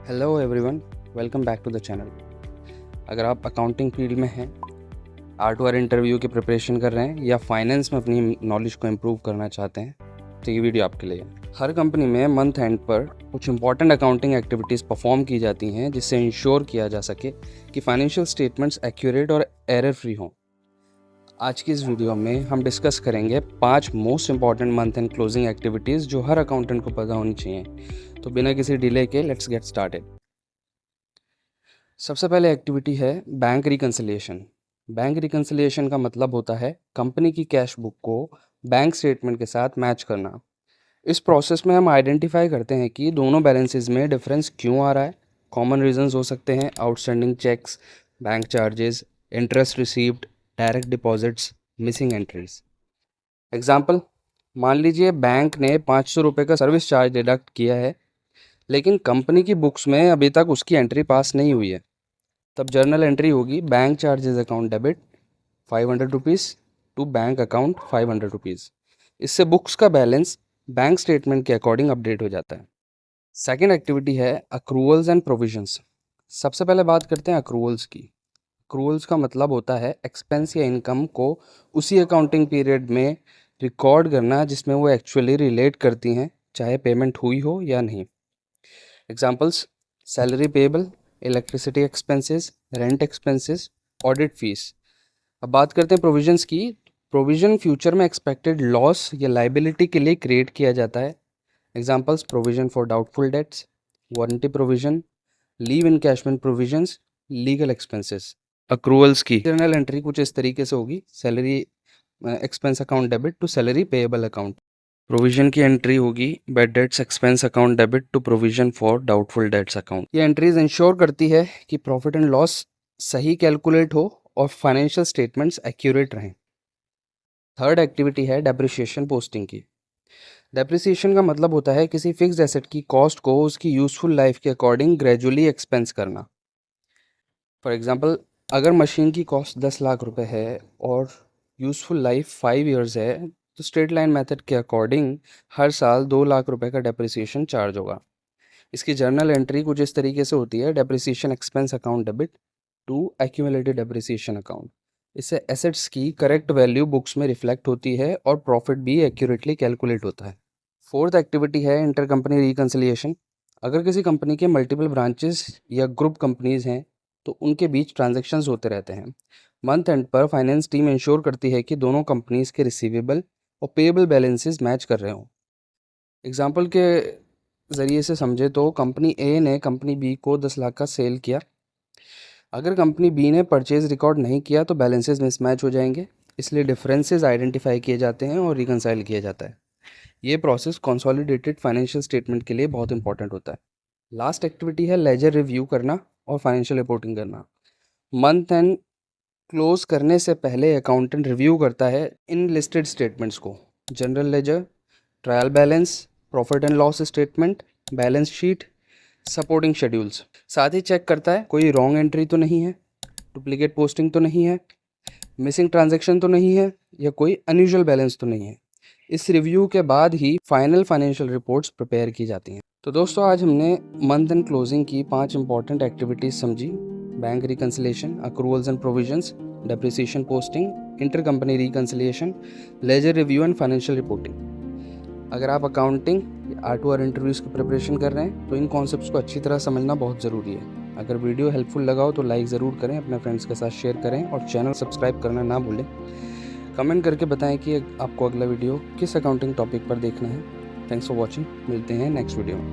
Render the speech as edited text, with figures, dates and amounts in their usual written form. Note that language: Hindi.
Hello everyone, welcome back to the channel. अगर आप अकाउंटिंग फील्ड में हैं, R2R इंटरव्यू की प्रिपरेशन कर रहे हैं या फाइनेंस में अपनी नॉलेज को इम्प्रूव करना चाहते हैं तो ये वीडियो आपके लिए है। हर कंपनी में मंथ एंड पर कुछ इंपॉर्टेंट अकाउंटिंग एक्टिविटीज़ परफॉर्म की जाती हैं जिससे इंश्योर किया जा सके कि फाइनेंशियल स्टेटमेंट्स एक्यूरेट और एरर फ्री हों। आज की इस वीडियो में हम डिस्कस करेंगे 5 most important month and closing activities जो हर अकाउंटेंट को पता होनी चाहिए। तो बिना किसी डिले के लेट्स गेट स्टार्टेड। सबसे पहले एक्टिविटी है बैंक रिकन्सिलिएशन। बैंक रिकन्सिलिएशन का मतलब होता है कंपनी की कैश बुक को बैंक स्टेटमेंट के साथ मैच करना। इस प्रोसेस में हम आइडेंटिफाई करते हैं कि दोनों बैलेंसेस में डिफरेंस क्यों आ रहा है। कॉमन रीजंस हो सकते हैं outstanding cheques, bank charges, interest received, direct deposits, missing entries. Example, मान लीजिए बैंक ने 500 रुपये का सर्विस चार्ज डिडक्ट किया है, लेकिन कंपनी की बुक्स में अभी तक उसकी एंट्री पास नहीं हुई है। तब जर्नल एंट्री होगी bank charges account debit 500 rupees to bank account 500 rupees. इससे बुक्स का बैलेंस बैंक स्टेटमेंट के अकॉर्डिंग अपडेट हो जाता है। सेकेंड एक्टिविटी है अक्रूवल्स एंड प्रोविजंस। सबसे पहले बात करते हैं अक्रूवल्स की। अक्रूवल्स का मतलब होता है एक्सपेंस या इनकम को उसी अकाउंटिंग पीरियड में रिकॉर्ड करना जिसमें वो एक्चुअली रिलेट करती हैं, चाहे पेमेंट हुई हो या नहीं। Examples, salary payable, electricity expenses, rent expenses, audit fees. अब बात करते हैं प्रोविजंस की। प्रोविजन फ्यूचर में एक्सपेक्टेड लॉस या लाइबिलिटी के लिए क्रिएट किया जाता है। Examples, provision for doubtful debts, warranty provision, leave encashment provisions, legal expenses. Accruals की जर्नल एंट्री कुछ इस तरीके से होगी: salary expense account debit to salary payable account. Provision की एंट्री होगी bad debts expense account debit to provision for doubtful debts account. ये एंट्रीज इंश्योर करती है कि प्रॉफिट एंड लॉस सही कैलकुलेट हो और फाइनेंशियल स्टेटमेंट्स एक्यूरेट रहें। थर्ड एक्टिविटी है डेप्रिसिएशन पोस्टिंग की। डेप्रिसिएशन का मतलब होता है किसी फिक्स्ड एसेट की कॉस्ट को उसकी यूजफुल लाइफ के अकॉर्डिंग ग्रेजुअली एक्सपेंस करना। फॉर एग्जांपल, अगर मशीन की कॉस्ट 10 लाख रुपए है और यूजफुल लाइफ 5 इयर्स है तो स्ट्रेट लाइन मेथड के अकॉर्डिंग हर साल 2 लाख रुपए का डेप्रिसिएशन चार्ज होगा। इसकी जर्नल एंट्री कुछ इस तरीके से होती है: depreciation expense account debit to accumulated depreciation account. इससे एसेट्स की करेक्ट वैल्यू बुक्स में रिफ्लेक्ट होती है और प्रॉफिट भी एक्यूरेटली कैलकुलेट होता है। फोर्थ एक्टिविटी है इंटर कंपनी रिकन्सिलिएशन। अगर किसी कंपनी के मल्टीपल ब्रांचेस या ग्रुप कंपनीज हैं तो उनके बीच ट्रांजैक्शंस होते रहते हैं। मंथ एंड पर फाइनेंस टीम इंश्योर करती है कि दोनों कंपनीज के रिसीवेबल और पेएबल बैलेंसेस मैच कर रहे हों। एग्जाम्पल के ज़रिए से समझे तो कंपनी ए ने कंपनी बी को 10 लाख का सेल किया। अगर कंपनी बी ने परचेज रिकॉर्ड नहीं किया तो बैलेंसेस मिसमैच हो जाएंगे, इसलिए डिफरेंसेस आइडेंटिफाई किए जाते हैं और रिकनसाइल किया जाता है। ये प्रोसेस कंसोलिडेटेड फाइनेंशियल स्टेटमेंट के लिए बहुत इंपॉर्टेंट होता है। लास्ट एक्टिविटी है लेजर रिव्यू करना और फाइनेंशियल रिपोर्टिंग करना। मंथ एंड क्लोज करने से पहले अकाउंटेंट रिव्यू करता है इन लिस्टेड स्टेटमेंट्स को: general ledger, trial balance, profit and loss statement, balance sheet, supporting schedules. साथ ही चेक करता है कोई रॉन्ग एंट्री तो नहीं है, डुप्लीकेट पोस्टिंग तो नहीं है, मिसिंग ट्रांजैक्शन तो नहीं है या कोई अनयूजुअल बैलेंस तो नहीं है। इस रिव्यू के बाद ही फाइनल फाइनेंशियल रिपोर्ट्स प्रिपेयर की जाती हैं। तो दोस्तों, आज हमने मंथ एंड क्लोजिंग की 5 इंपॉर्टेंट एक्टिविटीज़ समझी: bank reconciliation, accruals and provisions, depreciation posting, inter company reconciliation, ledger review and financial reporting. अगर आप अकाउंटिंग या R2R इंटरव्यूज़ की प्रिपरेशन कर रहे हैं तो इन कॉन्सेप्ट्स को अच्छी तरह समझना बहुत ज़रूरी है। अगर वीडियो हेल्पफुल लगा हो तो लाइक ज़रूर करें, अपने फ्रेंड्स के साथ शेयर करें और चैनल सब्सक्राइब करना ना भूलें। कमेंट करके बताएं कि आपको अगला वीडियो किस अकाउंटिंग टॉपिक पर देखना है। Thanks for watching. मिलते हैं नेक्स्ट वीडियो में।